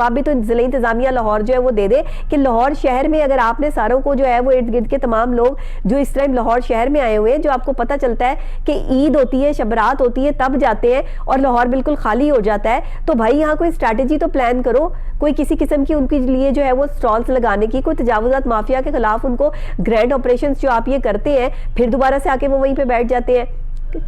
جواب بھی تو ضلع انتظامیہ لاہور جو ہے وہ دے دے کہ لاہور شہر میں اگر آپ نے ساروں کو جو ہے وہ ارد گرد کے تمام لوگ جو اس ٹائم لاہور شہر میں آئے ہوئے ہیں, جو آپ کو پتہ چلتا ہے کہ عید ہوتی ہے, شب رات ہوتی ہے, تب جاتے ہیں اور لاہور بالکل خالی ہو جاتا ہے, تو بھائی یہاں کوئی اسٹریٹجی تو پلان کرو, کوئی کسی قسم کی ان کے لیے جو ہے وہ سٹالز لگانے کی, کوئی تجاوزات مافیا کے خلاف ان کو گرینڈ آپریشنز جو آپ یہ کرتے ہیں پھر دوبارہ سے آ کے وہ وہیں پہ بیٹھ جاتے ہیں.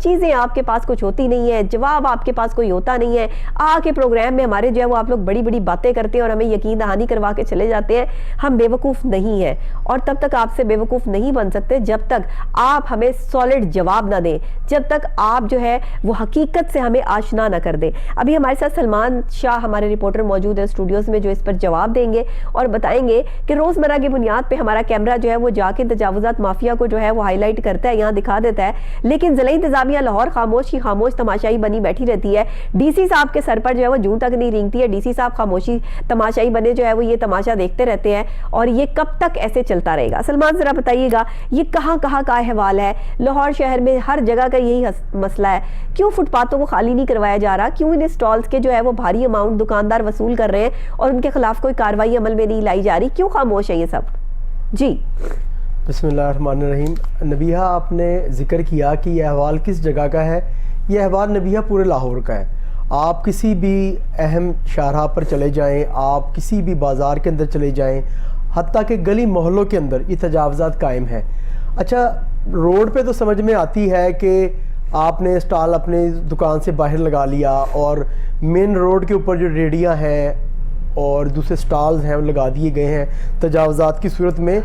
چیزیں آپ کے پاس کچھ ہوتی نہیں ہے, جواب آپ کے پاس کوئی ہوتا نہیں ہے, آ کے پروگرام میں ہمارے جو ہے وہ آپ لوگ بڑی بڑی باتیں کرتے ہیں اور ہمیں یقین دہانی کروا کے چلے جاتے ہیں. ہم بیوقوف نہیں ہیں اور تب تک آپ سے بیوقوف نہیں بن سکتے جب تک آپ ہمیں سالڈ جواب نہ دیں, جب تک آپ جو ہے وہ حقیقت سے ہمیں آشنا نہ کر دیں. ابھی ہمارے ساتھ سلمان شاہ ہمارے رپورٹر موجود ہے اسٹوڈیوز میں, جو اس پر جواب دیں گے اور بتائیں گے کہ روزمرہ کی بنیاد پہ ہمارا کیمرہ جو ہے وہ جا کے تجاوزات مافیا کو جو ہے وہ ہائی لائٹ کرتا ہے, یہاں دکھا دیتا ہے, لیکن ضلع انتظامیہ لاہور خاموش کی خاموش تماشائی بنی بیٹھی رہتی ہے. ڈی سی صاحب کے سر پر جو ہے وہ جون تک نہیں رینگتی ہے, ڈی سی صاحب خاموشی تماشائی بنے جو ہے وہ یہ تماشا دیکھتے رہتے ہیں اور یہ کب تک ایسے چلتا رہے گا؟ سلمان ذرا بتائیے گا یہ کہاں کہاں کا احوال ہے؟ لاہور شہر میں ہر جگہ کا یہی مسئلہ ہے, کیوں فٹ پاتھوں کو خالی نہیں کروایا جا رہا, کیوں ان سٹالز کے جو ہے وہ بھاری اماؤنٹ دکاندار وصول کر رہے ہیں اور ان کے خلاف کوئی کارروائی عمل میں نہیں لائی جا رہی, کیوں خاموش ہے یہ سب؟ جی بسم اللہ الرحمن الرحیم. نبیہ آپ نے ذکر کیا کہ یہ احوال کس جگہ کا ہے. یہ احوال نبیہ پورے لاہور کا ہے. آپ کسی بھی اہم شاہراہ پر چلے جائیں, آپ کسی بھی بازار کے اندر چلے جائیں, حتیٰ کہ گلی محلوں کے اندر یہ تجاوزات قائم ہیں. اچھا روڈ پہ تو سمجھ میں آتی ہے کہ آپ نے اسٹال اپنے دکان سے باہر لگا لیا اور مین روڈ کے اوپر جو ریڑیاں ہیں اور دوسرے سٹالز ہیں وہ لگا دیے گئے ہیں تجاوزات کی صورت میں.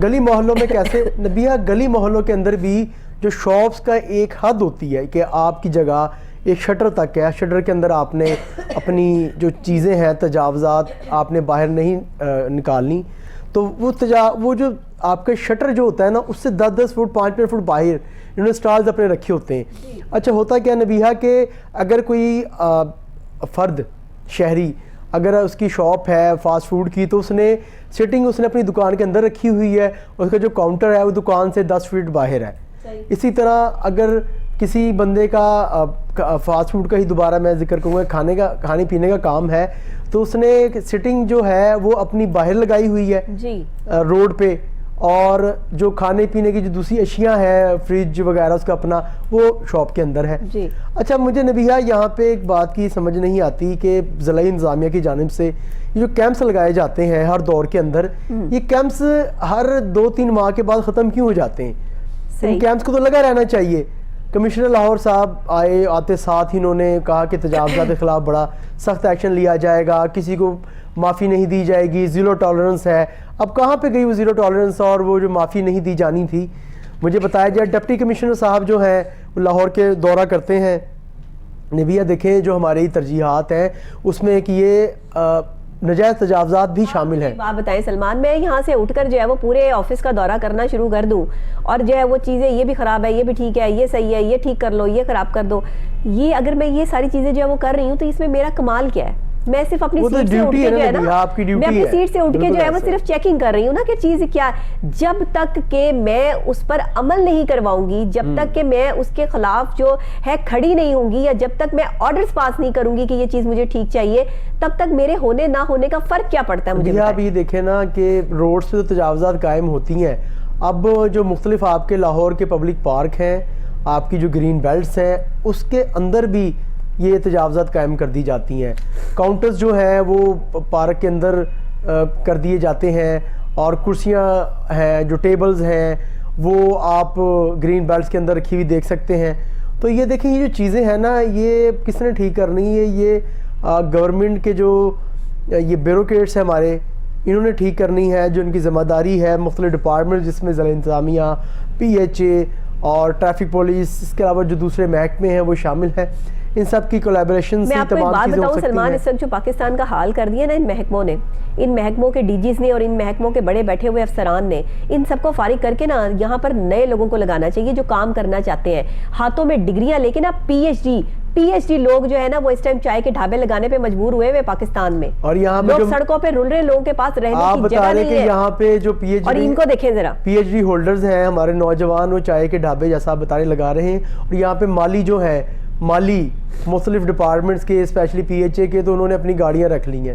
گلی محلوں میں کیسے نبیہ؟ گلی محلوں کے اندر بھی جو شاپس کا ایک حد ہوتی ہے کہ آپ کی جگہ ایک شٹر تک ہے, شٹر کے اندر آپ نے اپنی جو چیزیں ہیں تجاوزات آپ نے باہر نہیں نکالنی, تو وہ جو آپ کا شٹر جو ہوتا ہے نا اس سے 10-10 فٹ 5-5 فٹ باہر انہوں نے سٹالز اپنے رکھے ہوتے ہیں. اچھا ہوتا کیا نبیہ کہ اگر کوئی فرد شہری اگر اس کی شاپ ہے فاسٹ فوڈ کی, تو اس نے سٹنگ اس نے اپنی دکان کے اندر رکھی ہوئی ہے, اس کا جو کاؤنٹر ہے وہ دکان سے 10 فٹ باہر ہے. اسی طرح اگر کسی بندے کا فاسٹ فوڈ کا ہی دوبارہ میں ذکر کروں گا, کھانے پینے کا کام ہے, تو اس نے سٹنگ جو ہے وہ اپنی باہر لگائی ہوئی ہے روڈ پہ, اور جو کھانے پینے کی جو دوسری اشیاء ہیں فریج وغیرہ اس کا اپنا وہ شاپ کے اندر ہے. اچھا مجھے نبیہ یہاں پہ ایک بات کی سمجھ نہیں آتی کہ ضلع انتظامیہ کی جانب سے یہ جو کیمپس لگائے جاتے ہیں ہر دور کے اندر, یہ کیمپس ہر 2-3 ماہ کے بعد ختم کیوں ہو جاتے ہیں؟ ان کیمپس کو تو لگا رہنا چاہیے. کمشنر لاہور صاحب آتے ساتھ ہی انہوں نے کہا کہ تجاوزات کے خلاف بڑا سخت ایکشن لیا جائے گا, کسی کو معافی نہیں دی جائے گی, زیرو ٹالرنس ہے. اب کہاں پہ گئی وہ زیرو ٹالرنس اور وہ جو معافی نہیں دی جانی تھی؟ مجھے بتایا جائے ڈپٹی کمشنر صاحب جو ہیں وہ لاہور کے دورہ کرتے ہیں. نبیہ دیکھیں جو ہماری ترجیحات ہیں اس میں کہ یہ نجائز تجاوزات بھی شامل ہیں. آپ بتائیں سلمان, میں یہاں سے اٹھ کر جو ہے وہ پورے آفس کا دورہ کرنا شروع کر دوں اور جو ہے وہ چیزیں یہ بھی خراب ہے, یہ بھی ٹھیک ہے, یہ صحیح ہے, یہ ٹھیک کر لو, یہ خراب کر دو, یہ اگر میں یہ ساری چیزیں جو ہے وہ کر رہی ہوں تو اس میں میرا کمال کیا ہے؟ میں صرف اپنی سیٹ سے اٹھ کے جو ہے نا, میں اپنی سیٹ سے اٹھ کے جو ہے وہ صرف چیکنگ کر رہی ہوں نا کہ چیز کیا. جب تک کہ میں اس پر عمل نہیں کرواؤں گی, جب تک کہ میں اس کے خلاف جو ہے کھڑی نہیں ہوں گی, یا جب تک میں آرڈرز پاس نہیں کروں گی کہ یہ چیز مجھے ٹھیک چاہیے, تب تک میرے ہونے نہ ہونے کا فرق کیا پڑتا ہے مجھے؟ آپ یہ دیکھیں نا کہ روڈ سے تو تجاوزات قائم ہوتی ہیں. اب جو مختلف آپ کے لاہور کے پبلک پارک ہیں, آپ کی جو گرین بیلٹس ہیں, اس کے اندر بھی یہ تجاوزات قائم کر دی جاتی ہیں. کاؤنٹرز جو ہیں وہ پارک کے اندر کر دیے جاتے ہیں, اور کرسیاں ہیں جو ٹیبلز ہیں وہ آپ گرین بیلٹس کے اندر رکھی ہوئی دیکھ سکتے ہیں. تو یہ دیکھیں یہ جو چیزیں ہیں نا یہ کس نے ٹھیک کرنی ہے؟ یہ گورنمنٹ کے جو یہ بیوروکریٹس ہیں ہمارے, انہوں نے ٹھیک کرنی ہے, جو ان کی ذمہ داری ہے. مختلف ڈپارٹمنٹ جس میں ضلع انتظامیہ, PHA اور ٹریفک پولیس, اس کے علاوہ جو دوسرے محکمے ہیں وہ شامل ہیں, ان سب کی کولیبریشن سے تمام چیزیں ہو سکتی ہیں. سلمان, اس وقت جو پاکستان کا حال کر دیا نا ان محکموں نے, ان محکموں کے DGs نے اور ان محکموں کے بڑے بیٹھے ہوئے افسران نے, ان سب کو فارغ کر کے نا یہاں پر نئے لوگوں کو لگانا چاہیے جو کام کرنا چاہتے ہیں, ہاتھوں میں ڈگریاں لے کے نا PhD لوگ جو ہے نا وہ اس ٹائم چائے کے ڈھابے لگانے پہ مجبور ہوئے ہوئے پاکستان میں, اور یہاں لوگ سڑکوں پہ رول رہے, لوگوں کے پاس رہنے کی جگہ نہیں ہے. یہاں پہ جو اور ان کو دیکھیں ذرا PhD ہولڈرز ہیں ہمارے نوجوان, وہ چائے کے ڈھابے جیسا بتانے لگا رہے ہیں. اور یہاں پہ مالی جو ہے, مالی مختلف ڈپارٹمنٹس کے اسپیشلی PHA کے, تو انہوں نے اپنی گاڑیاں رکھ لی ہیں.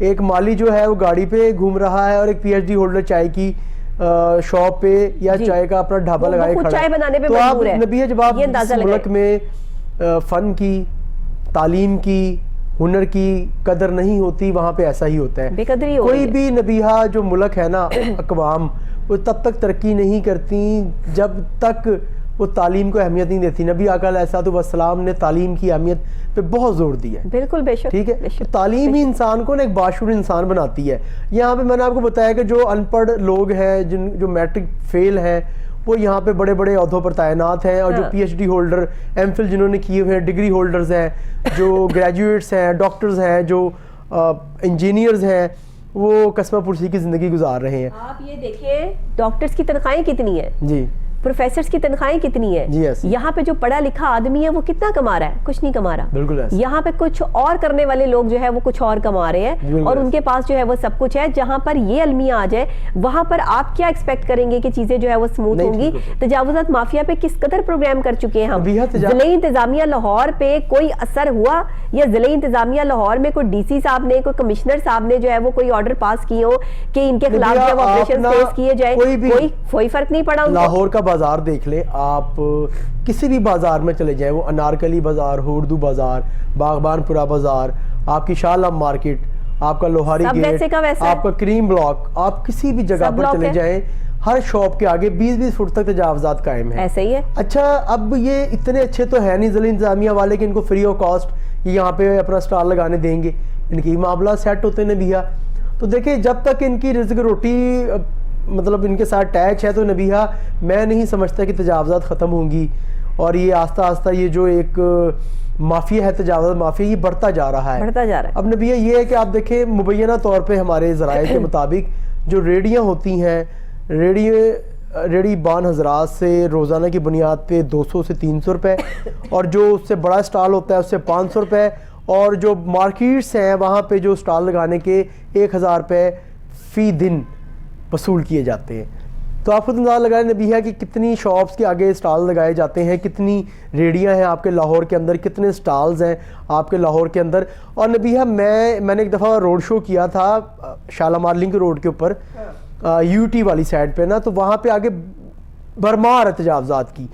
ایک مالی جو ہے وہ گاڑی پہ گھوم رہا ہے اور ایک پی ایچ ڈی ہولڈر چائے کی شاپ پہ یا چائے کا اپنا ڈھابا لگائے کھڑا ہے. تو آپ نبی جب آپ اس ملک میں فن کی، تعلیم کی، ہنر کی قدر نہیں ہوتی، وہاں پہ ایسا ہی ہوتا ہے. کوئی بھی نبیہ جو ملک ہے نا، اقوام وہ تب تک ترقی نہیں کرتی جب تک وہ تعلیم کو اہمیت نہیں دیتی. نبی آقا علیہ الصلوۃ والسلام نے تعلیم کی اہمیت پہ بہت زور دیا ہے. بالکل، بے شک. ٹھیک ہے، تعلیم ہی انسان کو ایک باشعور انسان بناتی ہے. یہاں پہ میں نے آپ کو بتایا کہ جو ان پڑھ لوگ ہیں، جو میٹرک فیل ہیں، وہ یہاں پہ بڑے بڑے عہدوں پر تعینات ہیں، اور جو P H D holder, M Phil جنہوں نے کیے ہوئے ہیں، ڈگری ہولڈرز ہیں، جو گریجویٹس ہیں، ڈاکٹرز ہیں، جو انجینئرز ہیں، وہ قسمہ پرسی کی زندگی گزار رہے ہیں. آپ یہ دیکھیں ڈاکٹرز کی تنخواہیں کتنی ہیں جی، پروفیسرز کی تنخواہیں کتنی ہے. یہاں پہ جو پڑھا لکھا آدمی ہے وہ کتنا کما رہا ہے؟ کچھ نہیں کما رہا. بالکل. یہاں پہ کچھ اور کرنے والے لوگ جو ہے وہ کچھ اور کما رہے ہیں، اور ان کے پاس جو ہے وہ سب کچھ ہے. جہاں پر یہ المیہ آ جائے، وہاں پر آپ کیا ایکسپیکٹ کریں گے کہ چیزیں جو ہے وہ سموتھ ہوں گی؟ تجاوزات مافیا پہ کس قدر پروگرام کر چکے ہیں ہم. ضلعی انتظامیہ لاہور پہ کوئی اثر ہوا، یا ضلعی انتظامیہ لاہور میں کوئی ڈی سی صاحب نے، کوئی کمشنر صاحب نے جو ہے وہ کوئی آرڈر پاس کیے ہو کہ ان کے خلاف جو ہے آپریشن فیس کیے جائے؟ کوئی فرق نہیں پڑا. لاہور کا بازار دیکھ لیں آپ، کسی بھی بازار میں چلے جائیں، وہ انارکلی بازار ہو، اردو بازار، باغبان پورا بازار، آپ کی شاہ عالم مارکیٹ، آپ کا لوہاری گیٹ، آپ کا کریم بلاک، آپ کسی بھی جگہ پر چلے جائیں، ہر شاپ کے آگے 20-20 فٹ تک تجاوزات قائم ہیں. ایسے ہی ہے. اچھا، اب یہ اتنے اچھے تو ہے نہیں ضلع انتظامیہ والے کہ ان کو فری آف کاسٹ یہاں پہ اپنا سٹال لگانے دیں گے. ان کی معاملہ سیٹ ہوتے نبیہ. تو دیکھیں جب تک ان کی رزق روٹی مطلب ان کے ساتھ اٹیچ ہے، تو نبیہ میں نہیں سمجھتا کہ تجاوزات ختم ہوں گی. اور یہ آہستہ آہستہ یہ جو ایک مافیا ہے، تجاوزات مافیا، یہ بڑھتا جا رہا ہے. اب نبیہ یہ ہے کہ آپ دیکھیں مبینہ طور پہ ہمارے ذرائع کے مطابق جو ریڑیاں ہوتی ہیں، ریڑی بان حضرات سے روزانہ کی بنیاد پہ 200 سے 300 روپے، اور جو اس سے بڑا سٹال ہوتا ہے اس سے 500 روپے، اور جو مارکیٹس ہیں وہاں پہ جو سٹال لگانے کے 1000 روپے فی دن وصول کیے جاتے ہیں. تو آپ خود اندازہ لگائیں نبیہ کہ کتنی شاپس کے آگے سٹال لگائے جاتے ہیں، کتنی ریڑیاں ہیں آپ کے لاہور کے اندر، کتنے سٹالز ہیں آپ کے لاہور کے اندر. اور نبیہ میں نے ایک دفعہ روڈ شو کیا تھا شالامار لنک روڈ کے اوپر، یو ٹی والی سائڈ پہ نا، تو وہاں پہ آگے بھرمار ہے تجاوزات کی.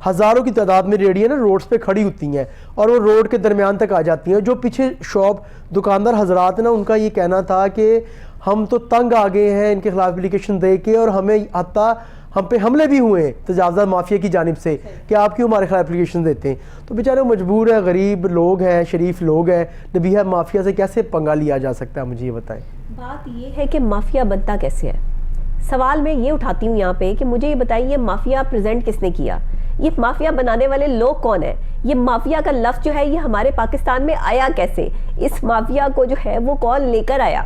ہزاروں کی تعداد میں ریڑیاں نا روڈز پہ کھڑی ہوتی ہیں، اور وہ روڈ کے درمیان تک آ جاتی ہیں. جو پیچھے شاپ دکاندار حضرات نا، ان کا یہ کہنا تھا کہ ہم تو تنگ آ گئے ہیں ان کے خلاف اپلیکیشن دے کے، اور ہمیں حتیٰ ہم پہ حملے بھی ہوئے ہیں تجاوزات مافیا کی جانب سے کہ آپ کیوں ہمارے خلاف اپلیکیشن دیتے ہیں. تو بیچارے مجبور ہیں، غریب لوگ ہیں، شریف لوگ ہیں. نبیہ مافیا سے کیسے پنگا لیا جا سکتا ہے؟ مجھے یہ بتائیں. بات یہ ہے کہ مافیا بنتا کیسے ہے. سوال میں یہ اٹھاتی ہوں یہاں پہ کہ مجھے یہ بتائیے مافیا پریزنٹ کس نے کیا؟ یہ مافیا بنانے والے لوگ کون ہیں؟ یہ مافیا کا لفظ جو ہے یہ ہمارے پاکستان میں آیا کیسے؟ اس مافیا کو جو ہے وہ کون لے کر آیا؟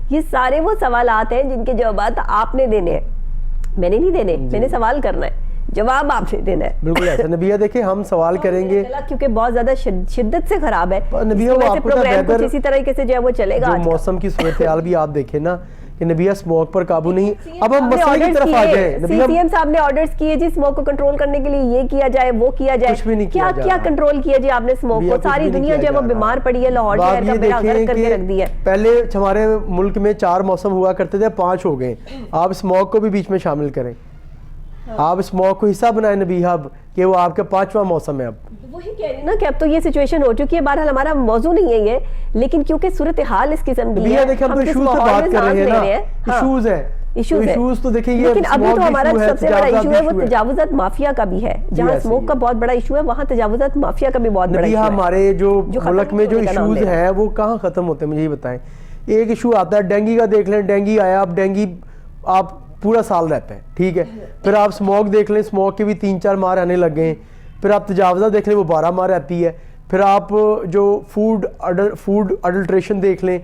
یہ سارے وہ سوالات ہیں جن کے جوابات آپ نے دینے ہیں، میں نے نہیں دینے. میں نے سوال کرنا ہے، جواب آپ نے دینا ہے. بالکل ایسا. نبیہ دیکھیں ہم سوال کریں گے کیونکہ بہت زیادہ شدت سے خراب ہے نبیہ. وہ آپ کو پروگرام اسی طریقے سے جو ہے وہ چلے گا. موسم کی صورتحال بھی آپ دیکھیں نا کہ نبیہ اسموک پر قابو نہیں. اب ہم مسئلے کی طرف آ جائیں. سی سی ایم صاحب نے آرڈرز کیے جی اسموک کو کنٹرول کرنے کے لیے، یہ کیا جائے وہ کیا جائے. کیا کیا کنٹرول کیا جی آپ نے اسموک کو؟ ساری دنیا جو ہے وہ بیمار پڑی ہے، لاہور شہر کا بیڑا غرق کر کے رکھ دیا ہے. پہلے ہمارے ملک میں 4 موسم ہوا کرتے تھے، 5 ہو گئے. آپ اسموک کو بھی بیچ میں شامل کریں، آپ اسموک کو حصہ بنائیں نبیہ اب کہ وہ آپ کا 5واں موسم ہے. اب وہی کہہ رہی نا کہ اب تو یہ سچویشن ہو چکی ہے. بہرحال ہمارا موضوع نہیں ہے یہ، لیکن کیونکہ صورتحال اس قسم کی ہے، ہم تو ایشوز سے بات کر رہے ہیں نا. ایشوز ہیں، ایشوز تو دیکھیں یہ. لیکن ابھی تو ہمارا سب سے بڑا ایشو ہے وہ تجاوزات مافیا کا بھی ہے. جہاں اسموک کا بہت بڑا ایشو ہے، وہاں تجاوزات مافیا کا بھی بہت بڑا ایشو ہے. ہمارے جو ملک میں جو ایشوز ہیں وہ کہاں ختم ہوتے ہیں؟ مجھے یہ بتائیں. ایک ایشو آتا ہے ڈینگی کا، دیکھ لیں ڈینگی آیا، اب ڈینگی آپ پورا سال رہتا ہے، ٹھیک ہے. پھر آپ اسموک دیکھ لیں، اسموک کے بھی 3-4 ماہ رہنے لگ گئے. پھر آپ تجاوزات دیکھ لیں، وہ 12 ماہ رہتی ہے. پھر آپ جو فوڈ اڈلٹریشن دیکھ لیں،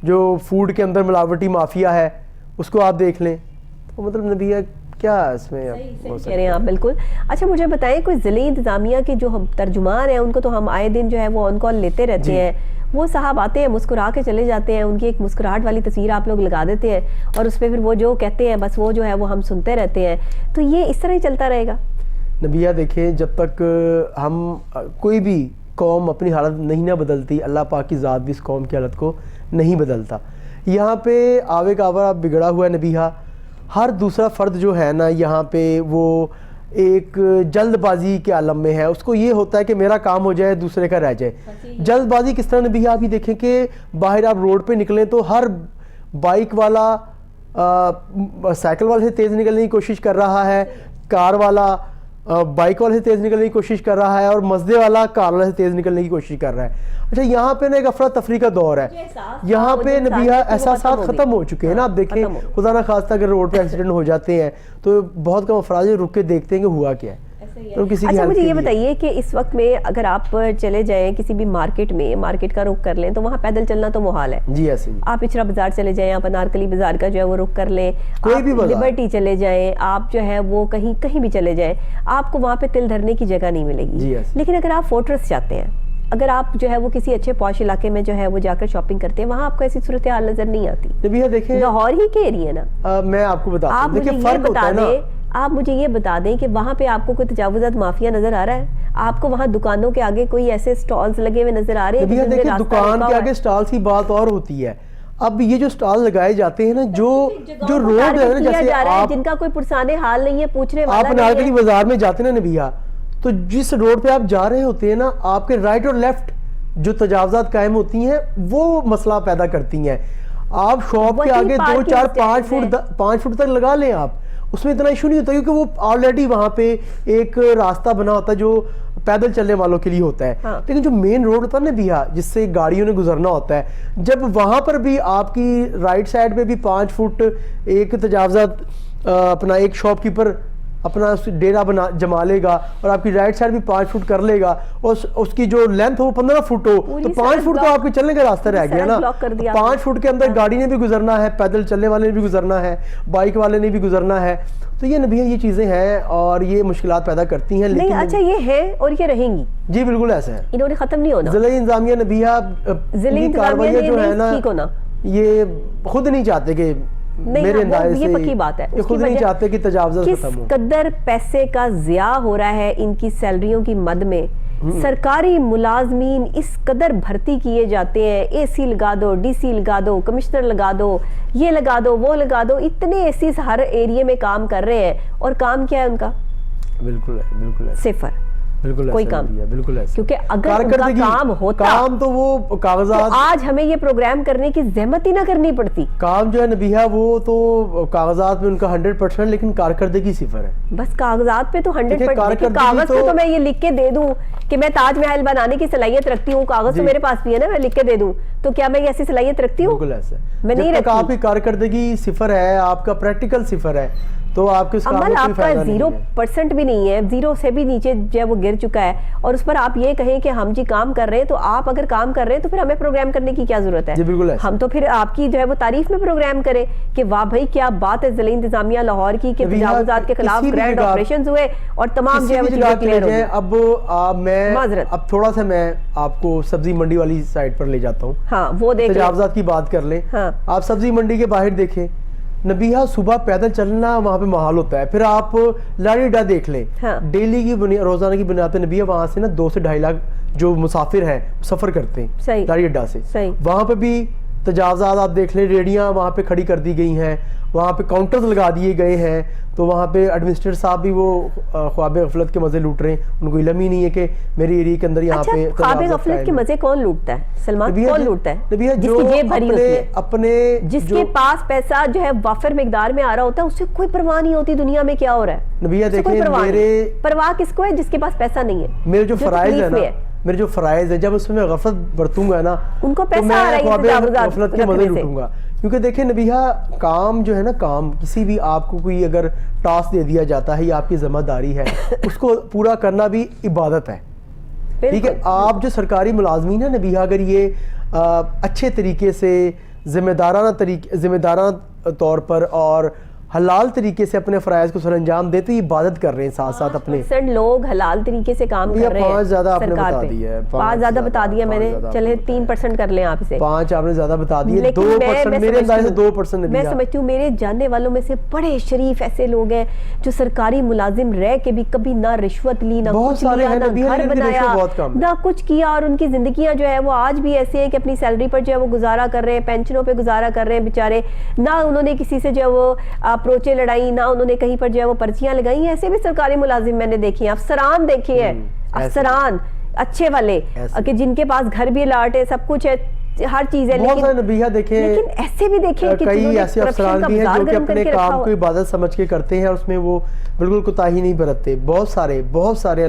جو فوڈ کے اندر ملاوٹی مافیا ہے، اس کو آپ دیکھ لیں. تو مطلب نبیہ کیا اس میں کہہ رہے ہیں آپ؟ بالکل. اچھا مجھے بتائیں کوئی ضلعی انتظامیہ کے جو ہم ترجمان ہیں ان کو تو ہم آئے دن جو ہے وہ آن کال لیتے رہتے ہیں. وہ صاحب آتے ہیں مسکرا کے چلے جاتے ہیں، ان کی ایک مسکراہٹ والی تصویر آپ لوگ لگا دیتے ہیں، اور اس پہ پھر وہ جو کہتے ہیں بس وہ جو ہے وہ ہم سنتے رہتے ہیں. تو یہ اس طرح ہی چلتا رہے گا؟ نبیہ دیکھیں جب تک ہم کوئی بھی قوم اپنی حالت نہیں نہ بدلتی، اللہ پاک کی ذات بھی اس قوم کی حالت کو نہیں بدلتا. یہاں پہ آوے کعبہ بگڑا ہوا ہے نبیہا. ہر دوسرا فرد جو ہے نا یہاں پہ وہ ایک جلد بازی کے عالم میں ہے. اس کو یہ ہوتا ہے کہ میرا کام ہو جائے دوسرے کا رہ جائے. جلد بازی کس طرح نبیہا؟ آپ یہ دیکھیں کہ باہر آپ روڈ پہ نکلیں تو ہر بائک والا سائیکل والے سے تیز نکلنے کی کوشش کر رہا ہے، کار والا بائک والے سے تیز نکلنے کی کوشش کر رہا ہے، اور مزدے والا کار والے سے تیز نکلنے کی کوشش کر رہا ہے. اچھا یہاں پہ نا ایک افراتفری کا دور ہے. یہاں پہ نبیہا احساسات ختم ہو چکے ہیں نا. آپ دیکھیں خدا نہ خواستہ اگر روڈ پہ ایکسیڈنٹ ہو جاتے ہیں تو بہت کم افراد رک کے دیکھتے ہیں کہ ہوا کیا ہے. اچھا مجھے یہ بتائیے کہ اس وقت میں اگر آپ چلے جائیں کسی بھی مارکیٹ میں، مارکیٹ کا رخ کر لیں تو وہاں پیدل چلنا تو محال ہے. جی ایسے ہی آپ اچرا بازار چلے جائیں، آپ انارکلی بازار کا جو ہے وہ رخ کر لیں، کوئی بھی لبرٹی چلے جائیں، آپ جو ہے وہ کہیں بھی چلے جائیں، آپ کو وہاں پہ تل دھرنے کی جگہ نہیں ملے گی. لیکن اگر آپ فورٹریس جاتے ہیں، اگر آپ جو ہے وہ کسی اچھے پوش علاقے میں جو ہے وہ جا کر شاپنگ کرتے ہیں، وہاں آپ کو ایسی صورتحال نظر نہیں آتی. نبیہا دیکھیں لاہور ہی کے ایریا نا، میں آپ کو بتا دوں، دیکھیں فرق ہوتا ہے نا. آپ مجھے یہ بتا دیں کہ وہاں پہ آپ کو کوئی تجاوزات مافیا نظر آ رہا ہے؟ آپ کو وہاں دکانوں کے آگے کوئی ایسے سٹالز لگے ہوئے نظر آ رہے ہیں؟ دیکھیں دکان کے آگے سٹالز کی بات اور ہوتی ہے. اب یہ جو سٹال لگائے جاتے ہیں نا جو روڈ ہے نا، جیسے آپ جن کا کوئی پرسانے حال نہیں ہے، پوچھنے والا آپ انارکلی بازار میں جاتے ہیں نا نبیہا، تو جس روڈ پہ آپ جا رہے ہوتے ہیں نا، آپ کے رائٹ اور لیفٹ جو تجاوزات قائم ہوتی ہیں وہ مسئلہ پیدا کرتی ہیں. آپ شاپ کے آگے 2 4 5 فٹ تک لگا لیں، آپ اس میں اتنا ایشو نہیں ہوتا، کیونکہ وہ آلریڈی وہاں پہ ایک راستہ بنا ہوتا ہے جو پیدل چلنے والوں کے لیے ہوتا ہے. لیکن جو مین روڈ ہوتا ہے نا نبیہا، جس سے گاڑیوں نے گزرنا ہوتا ہے، جب وہاں پر بھی آپ کی رائٹ سائڈ پہ بھی 5 فٹ ایک تجاوزات اپنا ایک شاپ کیپر اپنا ڈیرا جما لے گا، اور آپ کی رائٹ سائڈ بھی 5 فٹ کر لے گا، اور اس کی جو لینتھ ہو 15 فٹ ہو، تو 5 فٹ تو آپ کے چلنے کا راستہ رہ گیا نا. 5 فٹ کے اندر گاڑی نے بھی گزرنا ہے، پیدل چلنے والے نے بھی گزرنا ہے، بائک والے نے بھی گزرنا ہے. تو یہ نبیہا یہ چیزیں ہیں اور یہ مشکلات پیدا کرتی ہیں. لیکن اچھا یہ ہے اور یہ رہیں گی. جی بالکل ایسا ہے، انہوں نے ختم نہیں ہونا. ضلعی انتظامیہ نبیہا کارروائیاں جو ہے نا یہ خود نہیں چاہتے کہ میرے انداز سے، یہ پکی بات ہے، یہ خود نہیں چاہتے کہ تجاوزات ختم ہو. کس قدر پیسے کا ضیاع ہو رہا ہے ان کی سیلریوں کی مد میں. سرکاری ملازمین اس قدر بھرتی کیے جاتے ہیں، اے سی لگا دو، ڈی سی لگا دو، کمشنر لگا دو، یہ لگا دو، وہ لگا دو، اتنے اے سیز ہر ایریے میں کام کر رہے ہیں، اور کام کیا ہے ان کا؟ بالکل صفر، کوئی کام. بالکل ایسا، کیونکہ اگر ان کا کام ہوتا کام تو وہ کاغذات، تو آج ہمیں یہ پروگرام کرنے کی زحمت ہی نہ کرنی پڑتی. کام جو ہے نبیہا وہ تو کاغذات میں ان کا 100%، لیکن کارکردگی صفر ہے. بس کاغذات پہ تو 100%، کاغذ پہ تو میں یہ لکھ کے دے دوں کہ میں تاج محل بنانے کی صلاحیت رکھتی ہوں، کاغذ تو میرے پاس بھی ہے نا، میں لکھ کے دے دوں، تو کیا میں ایسی صلاحیت رکھتی ہوں؟ بالکل ایسا. میں نہیں رکھتی. آپ کی کارکردگی صفر ہے، آپ کا پریکٹیکل صفر ہے، تو آپ کے عمل آپ کا 0% بھی نہیں ہے، 0 سے بھی نیچے جو ہے وہ گر چکا ہے. اور اس پر آپ یہ کہیں کہ ہم جی کام کر رہے ہیں، تو آپ اگر کام کر رہے ہیں تو پھر ہمیں پروگرام کرنے کی کیا ضرورت ہے؟ ہم تو پھر آپ کی جو ہے وہ تعریف میں پروگرام کریں کہ واہ بھائی کیا بات ہے ضلعی انتظامیہ لاہور کی کہ تجاوزات کے خلاف گرینڈ آپریشنز ہوئے اور تمام جو ہے وہ چیزیں کلیئر ہوئی. اب تھوڑا سا میں آپ کو سبزی منڈی والی سائٹ پر لے جاتا ہوں. ہاں وہ دیکھ تجاوزات کی بات کر لیں. آپ سبزی منڈی کے باہر دیکھیں نبیہا، صبح پیدل چلنا وہاں پہ محال ہوتا ہے. پھر آپ لاڑی اڈا دیکھ لیں، ڈیلی کی روزانہ کی بنیاد پہ نبیہا وہاں سے نا 2 سے 2.5 لاکھ جو مسافر ہیں سفر کرتے ہیں لاڑی اڈا سے. وہاں پہ بھی تجاوزات آپ دیکھ لیں، ریڑیاں وہاں پہ کھڑی کر دی گئی ہیں، وہاں پہ کاؤنٹرز لگا دیے گئے ہیں. تو وہاں پہ ایڈمنسٹریٹر صاحب بھی وہ خواب غفلت کے مزے لوٹ رہے ہیں. ان کو علم ہی نہیں ہے کہ میری ایریا کے اندر یہاں پہ خواب غفلت کے مزے کون لوٹتا ہے؟ سلمان کون لوٹتا ہے؟ جس کی جیب بھری ہوتی ہے، اپنے جس کے پاس پیسہ جو ہے وافر مقدار میں آ رہا ہوتا ہے، اس سے کوئی پرواہ نہیں ہوتی دنیا میں کیا ہو رہا ہے. نبیہا دیکھیں، میرے پرواہ کس کو ہے؟ جس کے پاس پیسہ نہیں ہے. میرے جو فرائض ہے نا، میرے جو فرائض ہیں، جب اس میں غفلت برتوں گا نا، ان کو پیسہ آ رہا ہے غفلت کے مزے لوٹوں گا. کیونکہ دیکھیں نبیہا، کام جو ہے نا، کام کسی بھی آپ کو کوئی اگر ٹاسک دے دیا جاتا ہے یا آپ کی ذمہ داری ہے، اس کو پورا کرنا بھی عبادت ہے. ٹھیک ہے، آپ جو سرکاری ملازمین ہیں نبیہا، اگر یہ اچھے طریقے سے ذمہ دارانہ طور پر اور حلال طریقے سے اپنے فرائض کو سر انجام دیتے عبادت کر رہے ہیں ساتھ ساتھ اپنے 5% لوگ حلال طریقے سے کام کر رہے ہیں. 5 زیادہ آپ نے سرکار بتا پہ دیا ہے. 5 زیادہ بتا دیا میں نے, چلے 3% کر لیں آپ سے. 5 آپ نے زیادہ بتا دیے, 2% میرے انداز سے 2% میں سمجھتی ہوں میرے جاننے والوں میں سے بڑے شریف ایسے لوگ ہیں جو سرکاری ملازم رہ کے بھی کبھی نہ رشوت لی, نہ کچھ لیا, نہ گھر بنایا, نہ کچھ کیا, اور ان کی زندگیاں جو ہے وہ آج بھی ایسے ہیں کہ اپنی سیلری پر جو ہے وہ گزارا کر رہے ہیں, پینشنوں پہ گزارا کر رہے ہیں بیچارے. نہ انہوں نے کسی سے جو ہے وہ اپروچیں لڑائی, نہ انہوں نے کہیں پر جو ہے وہ پرچیاں لگائی ہیں. ایسے بھی سرکاری ملازم میں نے دیکھے ہیں, افسران دیکھے ہیں, افسران اچھے والے کہ جن کے پاس گھر بھی الاٹ ہے, سب کچھ ہے, ہر چیز ہے, لیکن ایسے بھی دیکھیں کہ کئی ایسے افسران بھی ہیں جو کہ اپنے کام کو عبادت سمجھ کے کرتے ہیں اور اس میں وہ بالکل کوتاہی نہیں برتتے. بہت سارے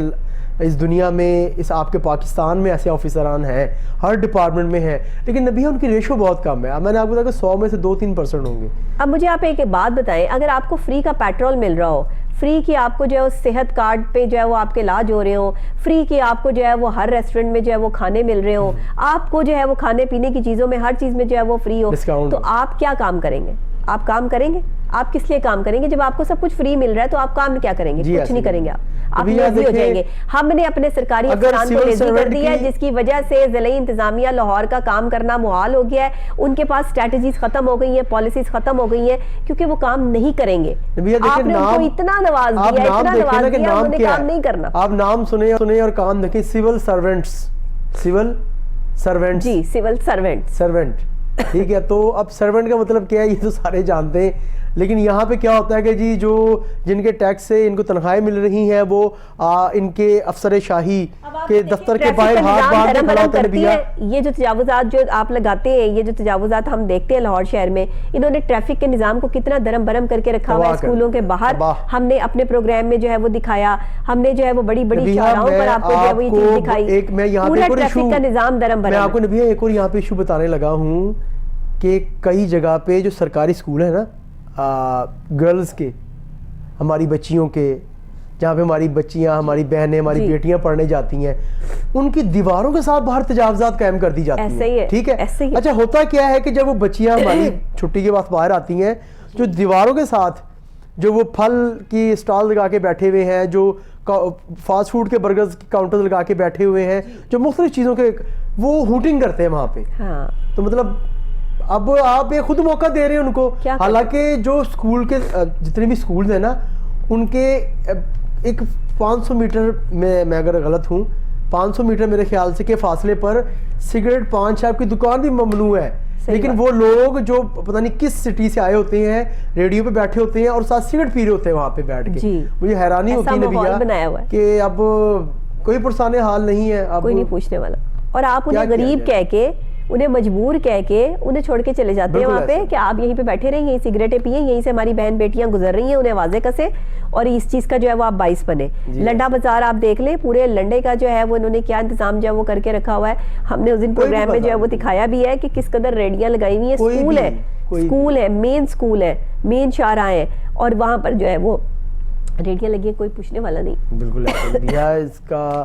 اس دنیا میں, اس آپ کے پاکستان میں ایسے آفیسران ہیں, ہر ڈپارٹمنٹ میں ہیں, لیکن نبیہ ان کی ریشو بہت کم ہے. میں نے آپ کو بتایا کہ 100 میں سے 2-3% ہوں گے. اب مجھے آپ ایک بات بتائیں, اگر آپ کو فری کا پیٹرول مل رہا ہو, فری کی آپ کو جو ہے صحت کارڈ پہ جو ہے وہ آپ کے علاج ہو رہے ہوں, فری کی آپ کو جو ہے وہ ہر ریسٹورنٹ میں جو ہے وہ کھانے مل رہے ہوں, آپ کو جو ہے وہ کھانے پینے کی چیزوں میں ہر چیز میں جو ہے وہ فری ہو, تو آپ کیا کام کریں گے؟ آپ کام کریں گے؟ آپ کس لیے کام کریں گے؟ جب آپ کو سب کچھ فری مل رہا ہے تو آپ کام کیا کریں گے؟ کچھ نہیں کریں گے. آپ لیزی ہو جائیں گے. ہم نے اپنے سرکاری افسران کو لیزی کر دیا ہے, جس کی وجہ سے ضلعی انتظامیہ لاہور کا کام کرنا محال ہو گیا ہے. ان کے پاس اسٹریٹجیز ختم ہو گئی ہیں, پالیسیز ختم ہو گئی ہیں, کیونکہ وہ کام نہیں کریں گے. آپ نے ان کو اتنا نواز دیا, اتنا نواز دیا, انہوں نے کام نہیں کرنا. آپ نام سنیں اور کام دیکھیں, سول سرونٹس. جی, سول سرونٹ, ٹھیک ہے. تو اب سرونٹ کا مطلب کیا ہے یہ تو سارے جانتے ہیں, لیکن یہاں پہ کیا ہوتا ہے کہ جی جو جن کے ٹیکس سے ان کو تنخواہیں مل رہی ہیں وہ ان کے افسر شاہی کے دفتر کے باہر ہاتھ باندھ کے کھڑا ہوتا ہے. نبیہ یہ جو تجاوزات جو آپ لگاتے ہیں, یہ جو تجاوزات ہم دیکھتے ہیں لاہور شہر میں, انہوں نے ٹریفک کے نظام کو کتنا درم برم کر کے رکھا ہوا ہے. اسکولوں کے باہر ہم نے اپنے پروگرام میں جو ہے وہ دکھایا, ہم نے جو ہے وہ بڑی بڑی شاہراہوں پر آپ کو جو ہے وہ یہ چیز دکھائی, پورا ٹریفک کا نظام درم برم. میں آپ کو نبیہ ایک اور یہاں پہ ایشو بتانے لگا ہوں کہ کئی جگہ پہ جو سرکاری اسکول ہیں نا, گرلز کے, ہماری بچیوں کے, جہاں پہ ہماری بچیاں, ہماری بہنیں, ہماری بیٹیاں پڑھنے جاتی ہیں, ان کی دیواروں کے ساتھ باہر تجاوزات قائم کر دی جاتی ہیں. ٹھیک ہے, اچھا ہوتا کیا ہے کہ جب وہ بچیاں ہماری چھٹی کے بعد باہر آتی ہیں, جو دیواروں کے ساتھ جو وہ پھل کی اسٹال لگا کے بیٹھے ہوئے ہیں, جو فاسٹ فوڈ کے برگرز کی کاؤنٹر لگا کے بیٹھے ہوئے ہیں, جو مختلف چیزوں کے وہ ہوٹنگ کرتے ہیں وہاں پہ. تو مطلب اب آپ یہ خود موقع دے رہے ہیں ان کو, حالانکہ جو اسکول کے جتنے بھی اسکولز ہیں نا, ان کے ایک 500 میٹر میں اگر غلط ہوں 500 میٹر میرے خیال سے کے فاصلے پر سگریٹ پان شاپ کی دکان بھی ممنوع ہے. لیکن وہ لوگ جو پتہ نہیں کس سٹی سے آئے ہوتے ہیں, ریڈیو پہ بیٹھے ہوتے ہیں اور ساتھ سگریٹ پی رہے ہوتے ہیں وہاں پہ بیٹھ کے. مجھے حیرانی ہوتی ہے نبیہ کہ اب کوئی پرسان حال نہیں ہے, اب کوئی نہیں پوچھنے والا, اور آپ انہیں غریب کہہ کے, انہیں مجبور کہہ کے انہیں چھوڑ کے چلے جاتے ہیں وہاں پہ کہ آپ یہیں پہ بیٹھے رہیں, یہیں سگریٹیں پئیں, یہیں سے ہماری بہن بیٹیاں گزر رہی ہیں, انہیں واضح کسے, اور اس چیز کا جو ہے وہ آپ باعث بنے. لنڈا بازار آپ دیکھ لیں, پورے لنڈے کا جو ہے وہ انہوں نے کیا انتظام جو ہے وہ کر کے رکھا ہوا ہے. ہم نے اس دن پروگرام میں جو ہے وہ دکھایا بھی ہے کہ کس قدر ریڈیاں لگائی ہوئی ہیں. اسکول ہے, مین اسکول ہے, مین شاہراہ ہیں, اور وہاں پر جو ہے وہ ریڈیاں لگی ہیں, کوئی پوچھنے والا نہیں. بالکل اس کا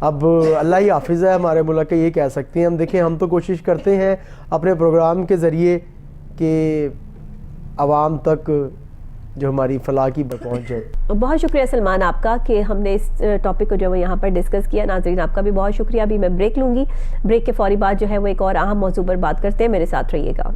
اب اللہ ہی حافظ ہے ہمارے ملک کے, یہ کہہ سکتے ہیں. ہم دیکھیں, ہم تو کوشش کرتے ہیں اپنے پروگرام کے ذریعے کہ عوام تک جو ہماری فلاح کی پہنچ جائے. بہت شکریہ سلمان آپ کا کہ ہم نے اس ٹاپک کو جو ہے یہاں پر ڈسکس کیا. ناظرین آپ کا بھی بہت شکریہ. ابھی میں بریک لوں گی, بریک کے فوری بعد جو ہے وہ ایک اور اہم موضوع پر بات کرتے ہیں. میرے ساتھ رہیے گا.